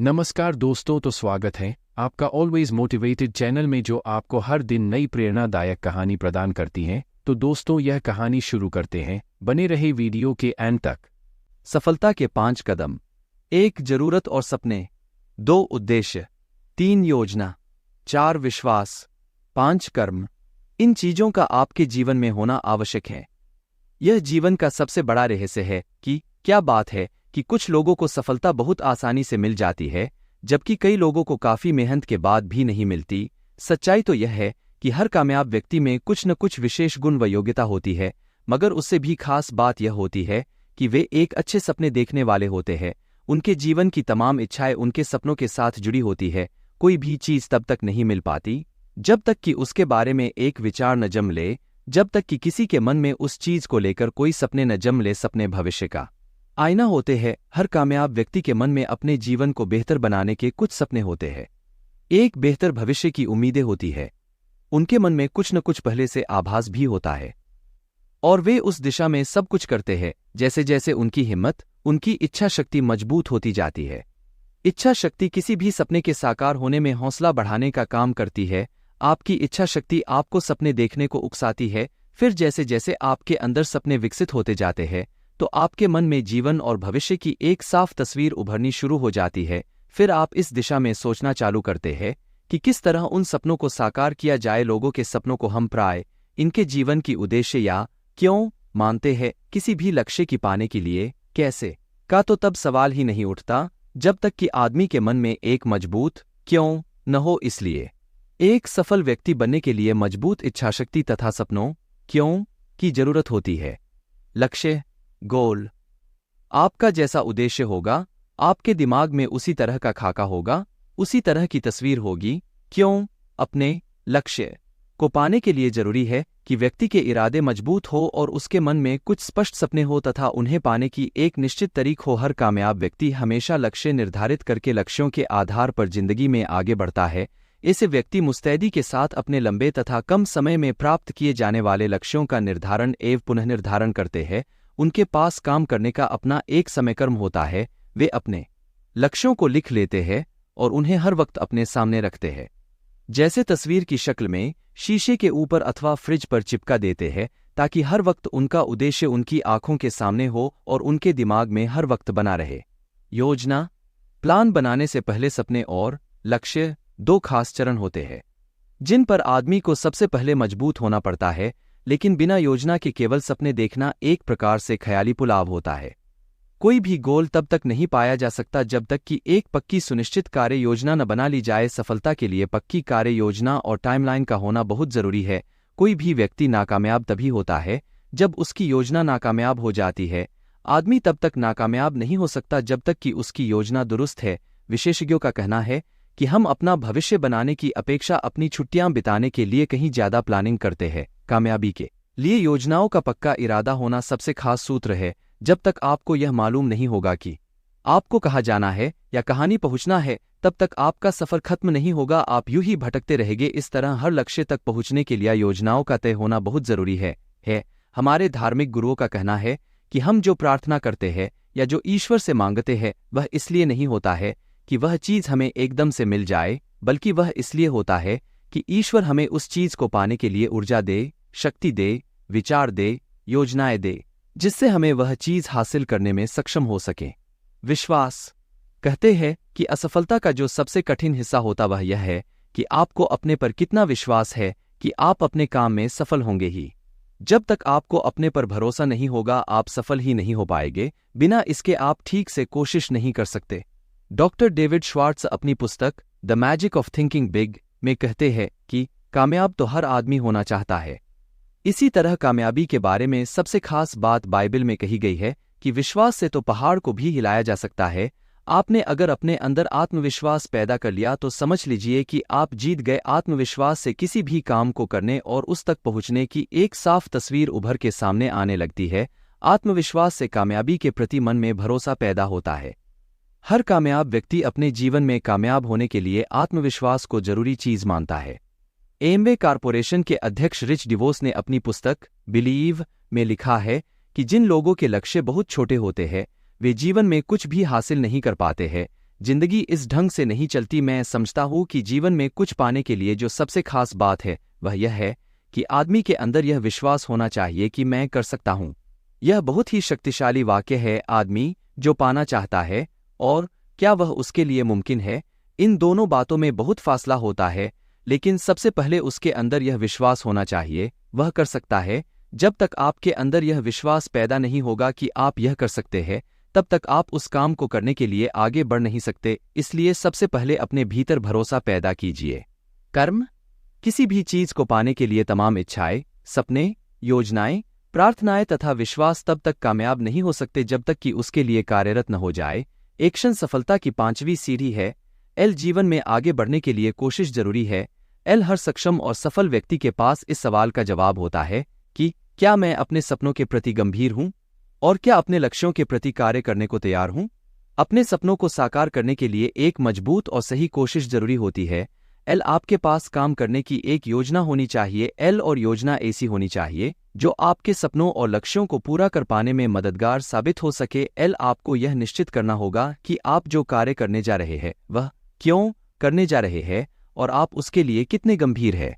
नमस्कार दोस्तों, तो स्वागत है आपका ऑलवेज मोटिवेटेड चैनल में, जो आपको हर दिन नई प्रेरणादायक कहानी प्रदान करती है। तो दोस्तों, यह कहानी शुरू करते हैं। बने रहे वीडियो के एंड तक। सफलता के 5 कदम। 1 जरूरत और सपने। 2 उद्देश्य। 3 योजना। 4 विश्वास। 5 कर्म। इन चीजों का आपके जीवन में होना आवश्यक है। यह जीवन का सबसे बड़ा रहस्य है कि क्या बात है कि कुछ लोगों को सफलता बहुत आसानी से मिल जाती है, जबकि कई लोगों को काफी मेहनत के बाद भी नहीं मिलती। सच्चाई तो यह है कि हर कामयाब व्यक्ति में कुछ न कुछ विशेष गुण व योग्यता होती है, मगर उससे भी खास बात यह होती है कि वे एक अच्छे सपने देखने वाले होते हैं। उनके जीवन की तमाम इच्छाएं उनके सपनों के साथ जुड़ी होती है। कोई भी चीज तब तक नहीं मिल पाती जब तक कि उसके बारे में एक विचार न जम ले, जब तक कि किसी के मन में उस चीज को लेकर कोई सपने न जम ले। सपने भविष्य का आईना होते हैं। हर कामयाब व्यक्ति के मन में अपने जीवन को बेहतर बनाने के कुछ सपने होते हैं। एक बेहतर भविष्य की उम्मीदें होती है। उनके मन में कुछ न कुछ पहले से आभास भी होता है और वे उस दिशा में सब कुछ करते हैं। जैसे जैसे उनकी हिम्मत, उनकी इच्छा शक्ति मजबूत होती जाती है। इच्छा शक्ति किसी भी सपने के साकार होने में हौसला बढ़ाने का काम करती है। आपकी इच्छा शक्ति आपको सपने देखने को उकसाती है। फिर जैसे जैसे आपके अंदर सपने विकसित होते जाते हैं, तो आपके मन में जीवन और भविष्य की एक साफ तस्वीर उभरनी शुरू हो जाती है। फिर आप इस दिशा में सोचना चालू करते हैं कि किस तरह उन सपनों को साकार किया जाए। लोगों के सपनों को हम प्राय इनके जीवन की उद्देश्य या क्यों मानते हैं। किसी भी लक्ष्य की पाने के लिए कैसे का तो तब सवाल ही नहीं उठता जब तक कि आदमी के मन में एक मजबूत क्यों न हो। इसलिए एक सफल व्यक्ति बनने के लिए मजबूत इच्छाशक्ति तथा सपनों क्यों की जरूरत होती है। लक्ष्य गोल। आपका जैसा उद्देश्य होगा, आपके दिमाग में उसी तरह का खाका होगा, उसी तरह की तस्वीर होगी। क्यों अपने लक्ष्य को पाने के लिए जरूरी है कि व्यक्ति के इरादे मजबूत हो और उसके मन में कुछ स्पष्ट सपने हो तथा उन्हें पाने की एक निश्चित तारीख हो। हर कामयाब व्यक्ति हमेशा लक्ष्य निर्धारित करके लक्ष्यों के आधार पर जिंदगी में आगे बढ़ता है। ऐसे व्यक्ति मुस्तैदी के साथ अपने लंबे तथा कम समय में प्राप्त किए जाने वाले लक्ष्यों का निर्धारण एवं पुनर्निर्धारण करते हैं। उनके पास काम करने का अपना एक समयक्रम होता है। वे अपने लक्ष्यों को लिख लेते हैं और उन्हें हर वक्त अपने सामने रखते हैं, जैसे तस्वीर की शक्ल में शीशे के ऊपर अथवा फ्रिज पर चिपका देते हैं, ताकि हर वक्त उनका उद्देश्य उनकी आंखों के सामने हो और उनके दिमाग में हर वक्त बना रहे। योजना। प्लान बनाने से पहले सपने और लक्ष्य 2 खास चरण होते हैं, जिन पर आदमी को सबसे पहले मजबूत होना पड़ता है। लेकिन बिना योजना के केवल सपने देखना एक प्रकार से ख्याली पुलाव होता है। कोई भी गोल तब तक नहीं पाया जा सकता जब तक कि एक पक्की सुनिश्चित कार्य योजना न बना ली जाए। सफलता के लिए पक्की कार्य योजना और टाइमलाइन का होना बहुत जरूरी है। कोई भी व्यक्ति नाकामयाब तभी होता है जब उसकी योजना नाकामयाब हो जाती है। आदमी तब तक नाकामयाब नहीं हो सकता जब तक कि उसकी योजना दुरुस्त है। विशेषज्ञों का कहना है कि हम अपना भविष्य बनाने की अपेक्षा अपनी छुट्टियां बिताने के लिए कहीं ज्यादा प्लानिंग करते हैं। कामयाबी के लिए योजनाओं का पक्का इरादा होना सबसे खास सूत्र है। जब तक आपको यह मालूम नहीं होगा कि आपको कहाँ जाना है या कहानी पहुंचना है, तब तक आपका सफर खत्म नहीं होगा। आप यूं ही भटकते रहेंगे। इस तरह हर लक्ष्य तक पहुंचने के लिए योजनाओं का तय होना बहुत जरूरी है। हमारे धार्मिक गुरुओं का कहना है कि हम जो प्रार्थना करते हैं या जो ईश्वर से मांगते हैं, वह इसलिए नहीं होता है कि वह चीज हमें एकदम से मिल जाए, बल्कि वह इसलिए होता है कि ईश्वर हमें उस चीज को पाने के लिए ऊर्जा दे, शक्ति दे, विचार दे, योजनाएं दे, जिससे हमें वह चीज हासिल करने में सक्षम हो सके। विश्वास। कहते हैं कि असफलता का जो सबसे कठिन हिस्सा होता वह यह है कि आपको अपने पर कितना विश्वास है कि आप अपने काम में सफल होंगे ही। जब तक आपको अपने पर भरोसा नहीं होगा, आप सफल ही नहीं हो पाएंगे। बिना इसके आप ठीक से कोशिश नहीं कर सकते। डॉक्टर डेविड श्वार्ट्ज अपनी पुस्तक the magic of thinking big में कहते हैं कि कामयाब तो हर आदमी होना चाहता है। इसी तरह कामयाबी के बारे में सबसे खास बात बाइबल में कही गई है कि विश्वास से तो पहाड़ को भी हिलाया जा सकता है। आपने अगर अपने अंदर आत्मविश्वास पैदा कर लिया तो समझ लीजिए कि आप जीत गए। आत्मविश्वास से किसी भी काम को करने और उस तक पहुंचने की एक साफ तस्वीर उभर के सामने आने लगती है। आत्मविश्वास से कामयाबी के प्रति मन में भरोसा पैदा होता है। हर कामयाब व्यक्ति अपने जीवन में कामयाब होने के लिए आत्मविश्वास को जरूरी चीज मानता है। एमवे कॉरपोरेशन के अध्यक्ष रिच डिवोस ने अपनी पुस्तक बिलीव में लिखा है कि जिन लोगों के लक्ष्य बहुत छोटे होते हैं, वे जीवन में कुछ भी हासिल नहीं कर पाते हैं, जिंदगी इस ढंग से नहीं चलती। मैं समझता हूँ कि जीवन में कुछ पाने के लिए जो सबसे खास बात है वह यह है कि आदमी के अंदर यह विश्वास होना चाहिए कि मैं कर सकता हूँ। यह बहुत ही शक्तिशाली वाक्य है। आदमी जो पाना चाहता है और क्या वह उसके लिए मुमकिन है, इन दोनों बातों में बहुत फासला होता है। लेकिन सबसे पहले उसके अंदर यह विश्वास होना चाहिए वह कर सकता है। जब तक आपके अंदर यह विश्वास पैदा नहीं होगा कि आप यह कर सकते हैं, तब तक आप उस काम को करने के लिए आगे बढ़ नहीं सकते। इसलिए सबसे पहले अपने भीतर भरोसा पैदा कीजिए। कर्म, किसी भी चीज को पाने के लिए तमाम इच्छाएं, सपने, योजनाएं, प्रार्थनाएं तथा विश्वास तब तक कामयाब नहीं हो सकते जब तक कि उसके लिए कार्यरत न हो जाए। एक्शन सफलता की 5वीं सीढ़ी है। एल, जीवन में आगे बढ़ने के लिए कोशिश जरूरी है। एल, हर सक्षम और सफल व्यक्ति के पास इस सवाल का जवाब होता है कि क्या मैं अपने सपनों के प्रति गंभीर हूं और क्या अपने लक्ष्यों के प्रति कार्य करने को तैयार हूं। अपने सपनों को साकार करने के लिए एक मजबूत और सही कोशिश जरूरी होती है। एल, आपके पास काम करने की एक योजना होनी चाहिए। एल, और योजना ऐसी होनी चाहिए जो आपके सपनों और लक्ष्यों को पूरा कर पाने में मददगार साबित हो सके। एल, आपको यह निश्चित करना होगा कि आप जो कार्य करने जा रहे हैं वह क्यों करने जा रहे हैं और आप उसके लिए कितने गंभीर हैं।